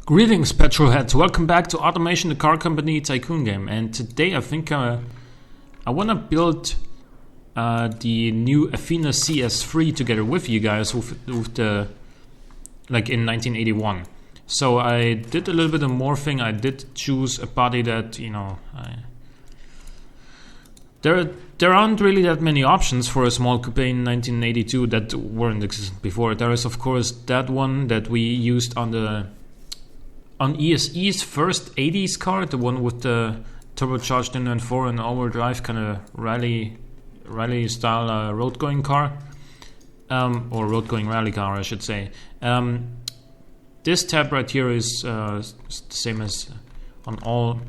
Greetings, petrolheads! Welcome back to Automation, the car company tycoon game. And today I think I want to build the new Athena CS3 together with you guys with the in 1981. So I did a little bit of morphing. I did choose a body that there aren't really that many options for a small coupe in 1982 that weren't existent before. There is of course that one that we used on ESE's first 80s car, the one with the turbocharged inline 4 and all-wheel drive, kind of rally style road going car, or road going rally car, I should say. This tab right here is the same as on all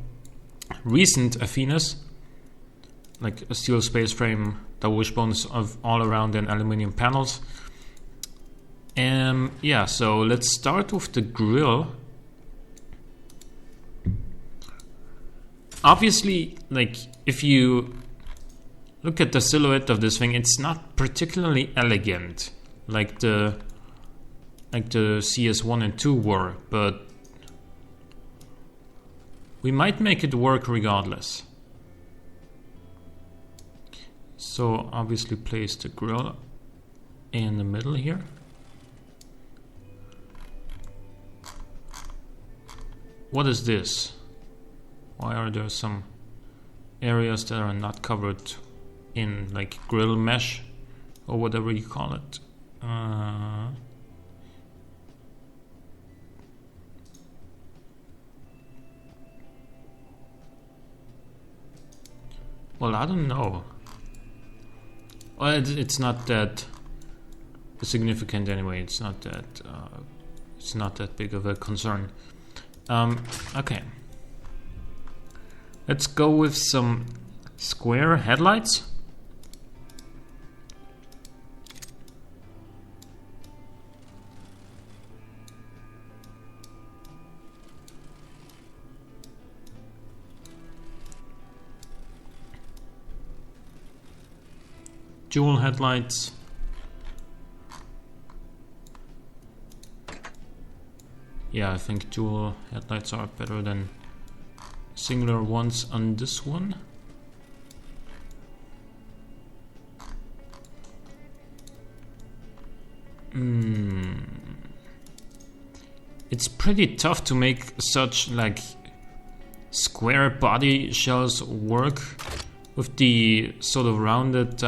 recent Athenas, like a steel space frame, double wishbones of all around, and aluminium panels. Yeah, so let's start with the grille. Obviously, if you look at the silhouette of this thing, it's not particularly elegant like the CS1 and 2 were, but we might make it work regardless. So obviously place the grille in the middle here. What is this? Why are there some areas that are not covered in grill mesh or whatever you call it? Well, I don't know. Well, it's not that significant anyway. It's not that big of a concern. Okay. Let's go with some square headlights. Dual headlights. Yeah, I think dual headlights are better than singular ones on this one. It's pretty tough to make such square body shells work with the sort of rounded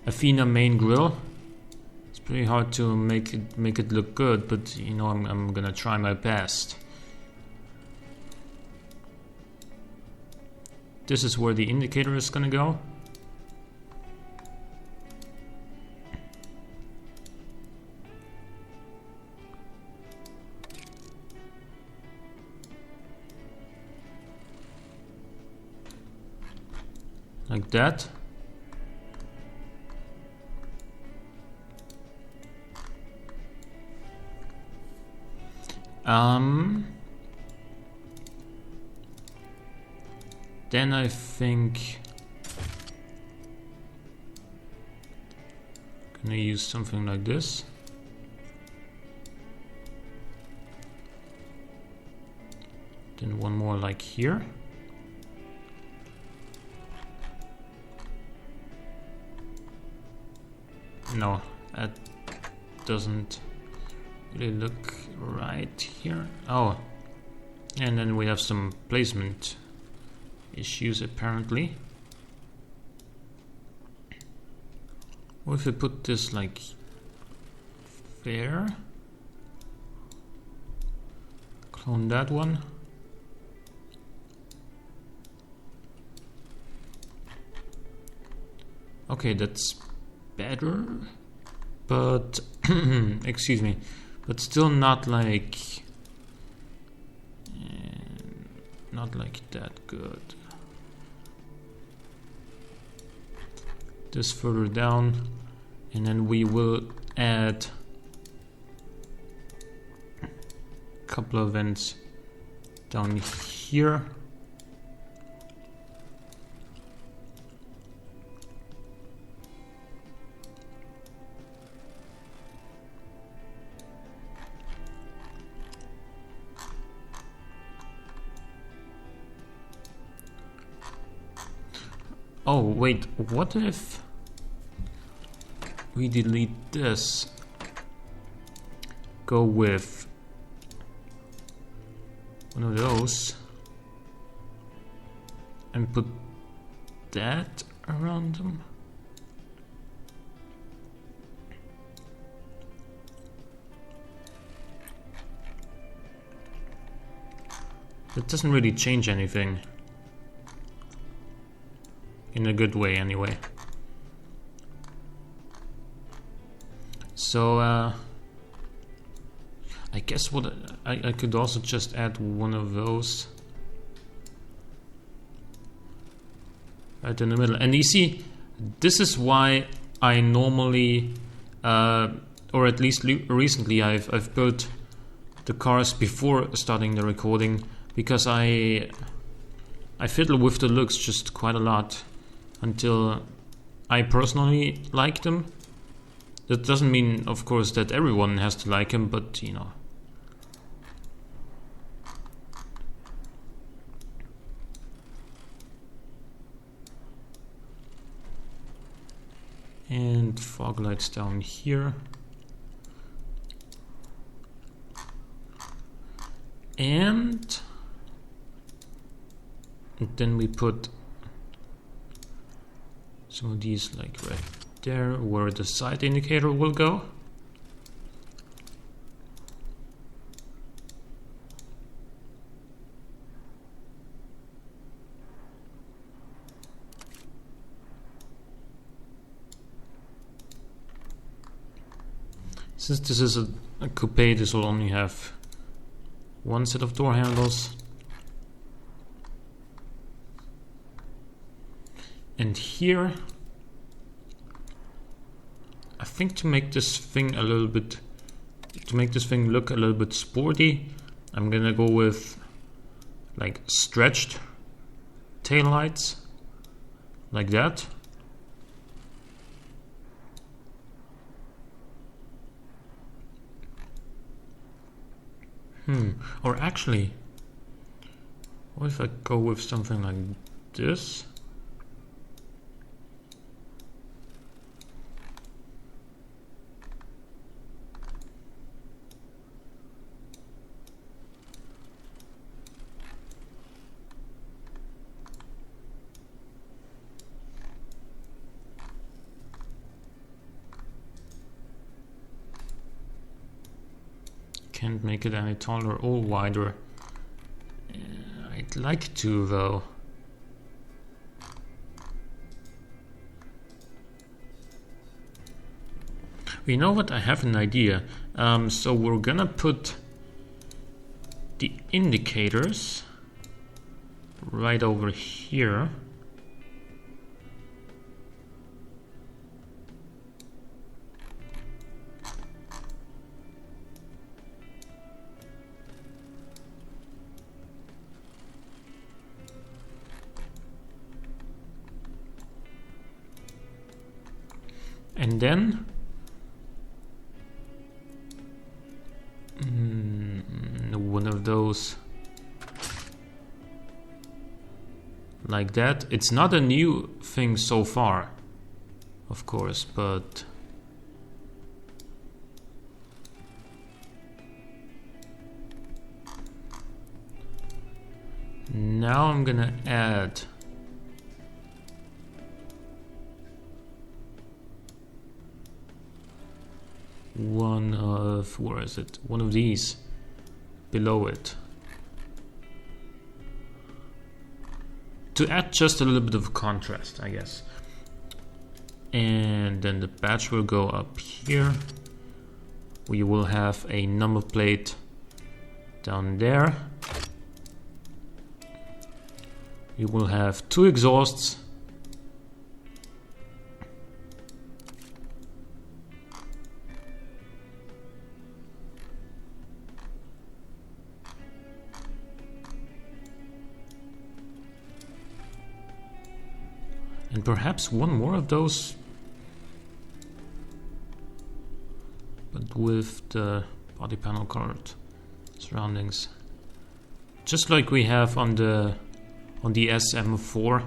Athena main grille. It's pretty hard to make it look good, but I'm gonna try my best. This is where the indicator is gonna go. Like that. Then I think I'm gonna use something like this. Then one more like here. No, that doesn't really look right here. Oh, and then we have some placement issues apparently. What if we put this there? Clone that one. Okay, that's better, but excuse me, but still not that good. This further down, and then we will add a couple of vents down here. Oh wait, what if we delete this? Go with one of those and put that around them. That doesn't really change anything. In a good way, anyway. So, I guess what I could also just add one of those right in the middle. And you see, this is why I normally, or at least recently, I've built the cars before starting the recording, because I fiddle with the looks just quite a lot until I personally like them. That doesn't mean, of course, that everyone has to like them, but you know. And fog lights down here. And then we put some of these like right there where the side indicator will go. Since this is a coupe, this will only have one set of door handles. And here, I think to make this thing look a little bit sporty, I'm gonna go with like stretched tail lights, like that. Or actually, what if I go with something like this? Can't make it any taller or wider. I'd like to, though. You know what? I have an idea. So we're gonna put the indicators right over here. And then one of those like that. It's not a new thing so far, of course, but now I'm gonna add one of, where is it? One of these below it, to add just a little bit of contrast, I guess. And then the badge will go up here. We will have a number plate down there. You will have two exhausts. And perhaps one more of those, but with the body panel colored surroundings, just like we have on the SM4.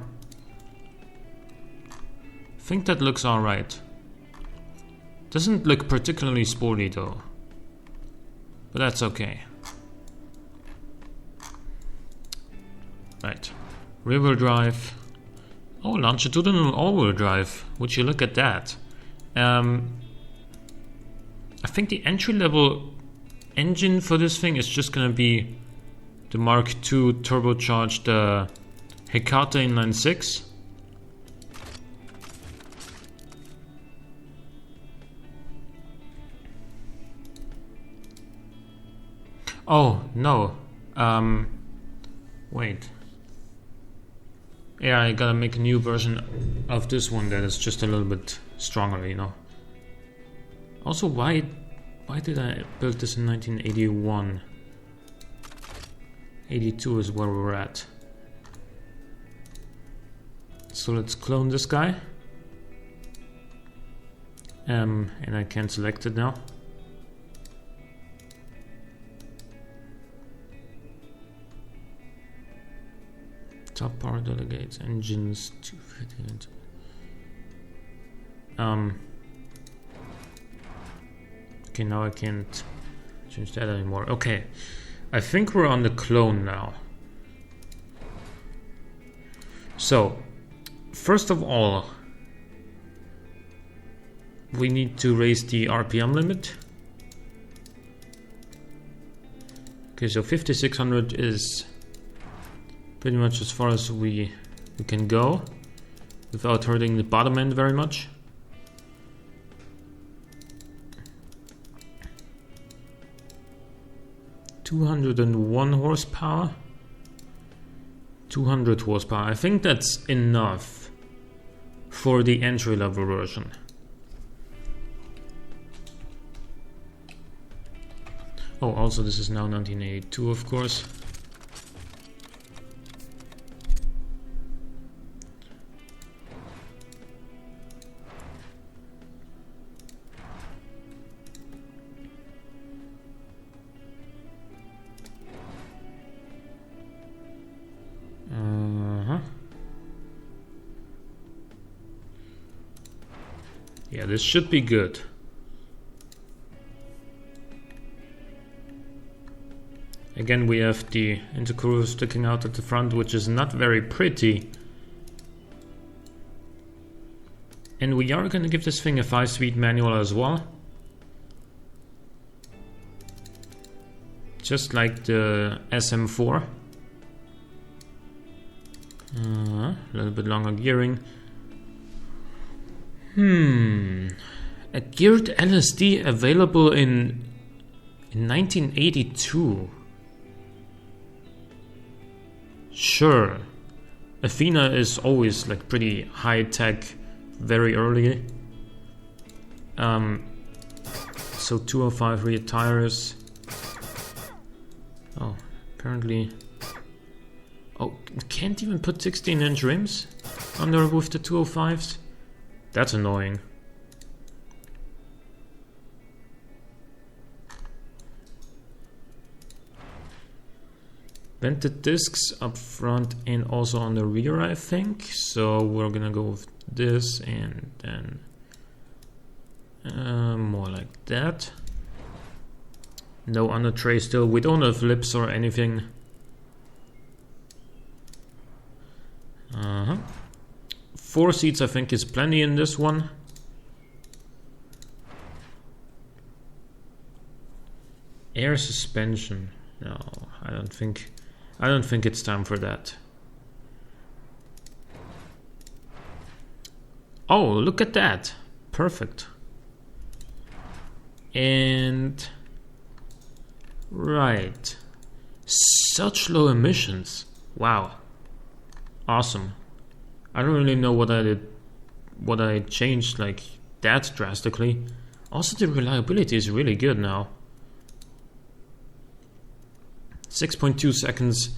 think that looks alright. Doesn't look particularly sporty though. But that's okay. Right. Rear-wheel drive. Oh, longitudinal all-wheel drive. Would you look at that? I think the entry-level engine for this thing is just gonna be the Mark II turbocharged Hecate inline 6. Oh, no. Wait. Yeah, I gotta make a new version of this one that is just a little bit stronger, you know. Also, why did I build this in 1981? 82 is where we're at. So let's clone this guy. And I can select it now. Top power delegates, engines, 250. Okay, now I can't change that anymore. Okay, I think we're on the clone now. So, first of all, we need to raise the RPM limit. Okay, so 5600 is pretty much as far as we can go without hurting the bottom end very much. (201 horsepower), 200 horsepower. I think that's enough for the entry-level version. Oh, also this is now 1982, of course. Yeah, this should be good. Again, we have the intercooler sticking out at the front, which is not very pretty. And we are going to give this thing a 5-speed manual as well. Just like the SM4. A little bit longer gearing. A geared LSD available in 1982. Sure. Athena is always like pretty high tech, very early. So 205 rear tires. Oh, apparently. Oh, can't even put 16-inch rims on there with the 205s? That's annoying. Vented discs up front and also on the rear, I think. So we're gonna go with this and then more like that. No under tray still. We don't have lips or anything. 4 seats I think is plenty in this one. Air suspension. No, I don't think it's time for that. Oh, look at that. Perfect. And right. Such low emissions. Wow. Awesome. I don't really know what I changed like that drastically. Also, the reliability is really good now. 6.2 seconds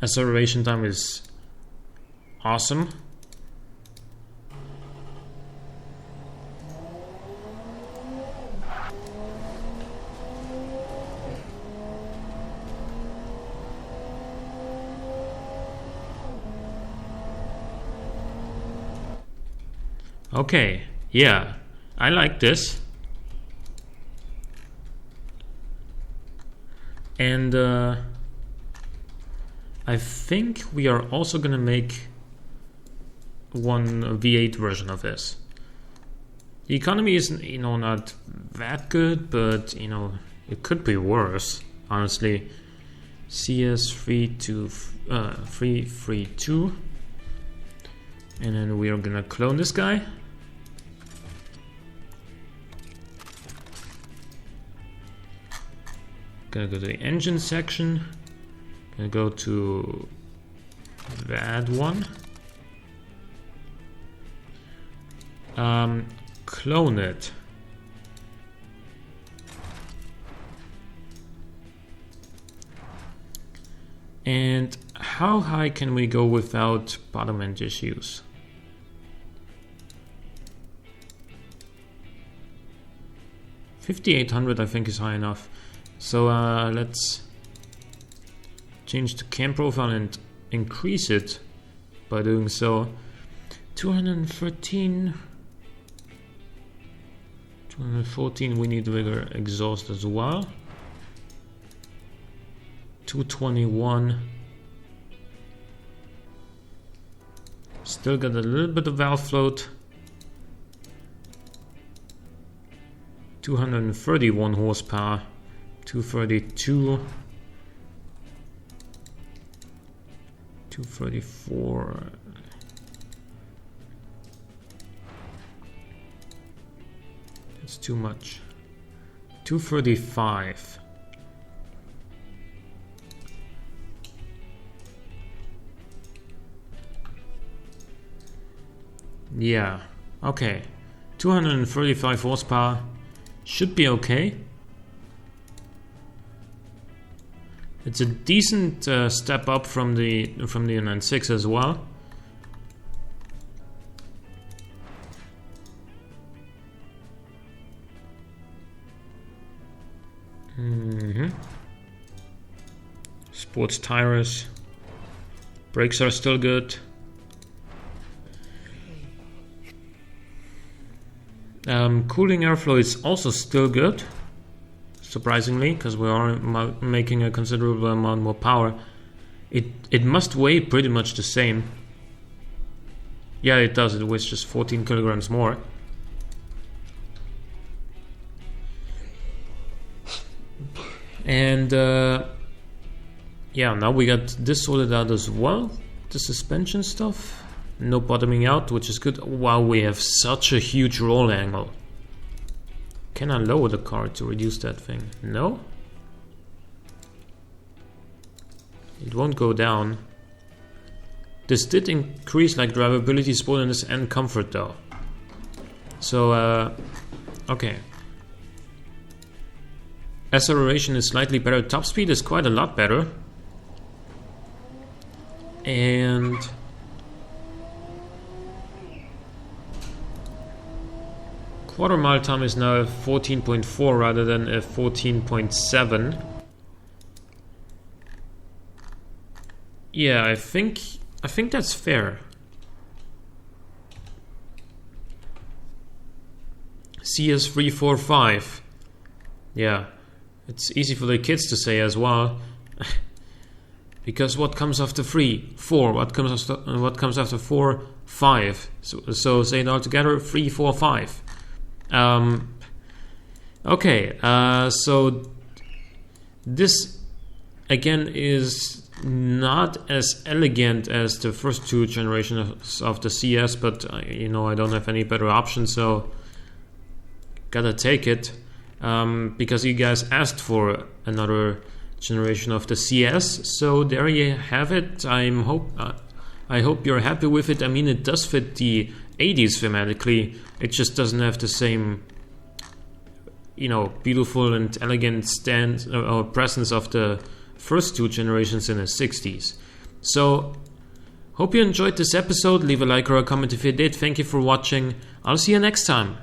acceleration time is awesome. Okay, yeah, I like this. And I think we are also gonna make one V8 version of this. The economy is, not that good, but it could be worse, honestly. CS3 to 332, and then we are gonna clone this guy. Gonna go to the engine section. Gonna go to that one. Clone it. And how high can we go without bottom end issues? $5,800 I think is high enough. So let's change the cam profile and increase it by doing so. 213, 214, we need bigger exhaust as well. 221. Still got a little bit of valve float. 231 horsepower. 232. 234. That's too much. 235. Yeah, okay. 235 horsepower should be okay. It's a decent step up from the N6 as well. Sports tires. Brakes are still good. Cooling airflow is also still good, surprisingly, because we are making a considerable amount more power. It must weigh pretty much the same. Yeah, it does. It weighs just 14 kilograms more. And yeah, now we got this sorted out as well. The suspension stuff. No bottoming out, which is good. Wow, we have such a huge roll angle. Can I lower the car to reduce that thing? No? It won't go down. This did increase like drivability, sportiness and comfort though. So, okay. Acceleration is slightly better. Top speed is quite a lot better. And quarter mile time is now a 14.4 rather than a 14.7. Yeah, I think that's fair. CS345. Yeah, it's easy for the kids to say as well. Because what comes after 3? 4. What comes after 4? 5. So say it all together. 3, 4, 5. Okay. So this again is not as elegant as the first two generations of the CS, but I don't have any better option, so gotta take it. Because you guys asked for another generation of the CS, so there you have it. I hope you're happy with it. I mean, it does fit the 80s thematically. It just doesn't have the same, beautiful and elegant stand or presence of the first two generations in the 60s. So, hope you enjoyed this episode. Leave a like or a comment if you did. Thank you for watching. I'll see you next time.